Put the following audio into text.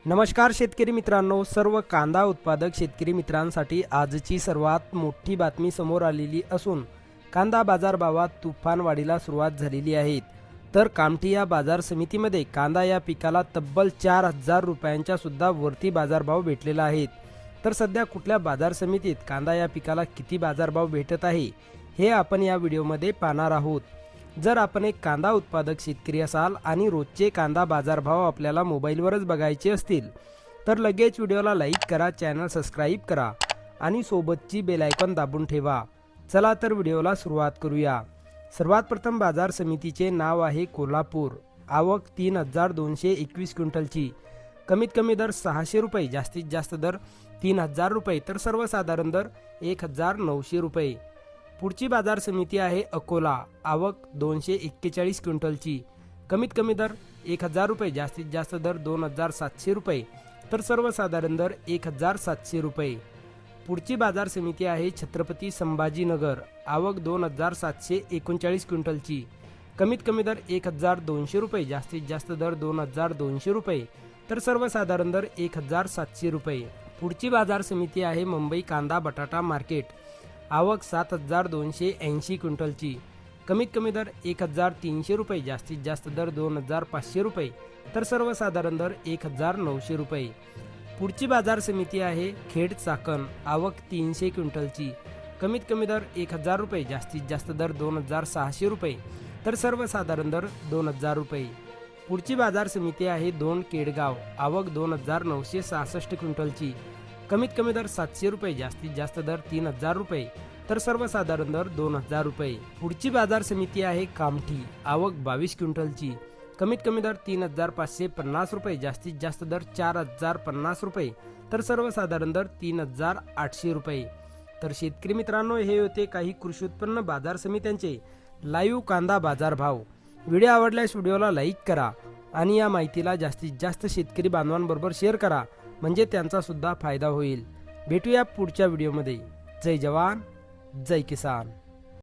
नमस्कार शेतकरी मित्रांनो, सर्व कांदा उत्पादक शेतकरी मित्रांसाठी आजची सर्वात मोठी बातमी समोर आलेली असून कांदा बाजारभावात तुफान वाढीला सुरुवात झालेली आहे। तर कामठी या बाजार समितीमध्ये कांदा या पिकाला तब्बल 4,000 रुपयांच्या सुद्धा वरती बाजारभाव भेटलेला आहे। तर सध्या कुठल्या बाजार समितीत कांदा या पिकाला किती बाजारभाव भेटत आहे हे आपण या व्हिडिओमध्ये पाहणार आहोत। जर आपण एक कांदा उत्पादक शेतकरी असाल आणि रोजचे कांदा बाजारभाव आपल्याला मोबाईलवरच बघायचे असतील तर लगेच व्हिडिओला लाईक करा, चॅनल सबस्क्राईब करा आणि सोबतची बेल आयकॉन दाबून ठेवा। चला तर व्हिडिओला सुरुवात करूया। सर्वात प्रथम बाजार समितीचे नाव आहे कोल्हापूर। आवक 3,221 क्विंटलची। कमीत कमी दर 600 रुपये, जास्तीत जास्त दर 3,000 रुपये, तर सर्वसाधारण दर 1,900 रुपये। पुढची बाजार समिती आहे अकोला। आवक 241 क्विंटलची। कमीत कमी दर 1,000 रुपये, जास्तीत जास्त दर 2,700 रुपये, तर सर्वसाधारण दर 1,700 रुपये। पुढची बाजार समिती आहे छत्रपती संभाजीनगर। आवक 2,739 क्विंटलची। कमीत कमी दर 1,200 रुपये, जास्तीत जास्त दर 2,200 रुपये, तर सर्वसाधारण दर 1,700 रुपये। पुढची बाजार समिती आहे मुंबई कांदा बटाटा मार्केट। आवक 7,280 क्विंटलची। कमीत कमी दर 1,300 रुपये, जास्तीत जास्त दर 2,500 रुपये, तर सर्वसाधारण दर 1,900 रुपये। पुढची बाजार समिती आहे खेड चाकण। आवक 300 क्विंटलची। कमीत कमी दर 1,000 रुपये, जास्तीत जास्त दर 2,600 रुपये, तर सर्वसाधारण दर 2,000 रुपये। पुढची बाजार समिती आहे दोन केडगाव। आवक 2,966 क्विंटलची। कमीत कमी दर 700 रुपये, जास्तीत जास्त दर 3,000 रुपये, तर सर्वसाधारण दर 2,000 रुपये। पुढची बाजार समिती आहे कामठी। आवक 22 क्विंटलची। कमीत कमी दर 3,550 रुपये, जास्तीत जास्त दर 4,050 रुपये, तर सर्वसाधारण दर 3,800 रुपये। तर शेतकरी मित्रांनो, हे होते काही कृषी उत्पन्न बाजार समित्यांचे लाईव्ह कांदा बाजार भाव। व्हिडिओ आवडल्यास व्हिडिओला लाईक करा आणि या माहितीला जास्तीत जास्त शेतकरी बांधवांबरोबर शेअर करा, म्हणजे त्यांचा सुद्धा फायदा होईल। भेटूया पुढच्या व्हिडिओमध्ये। जय जवान, जय किसान।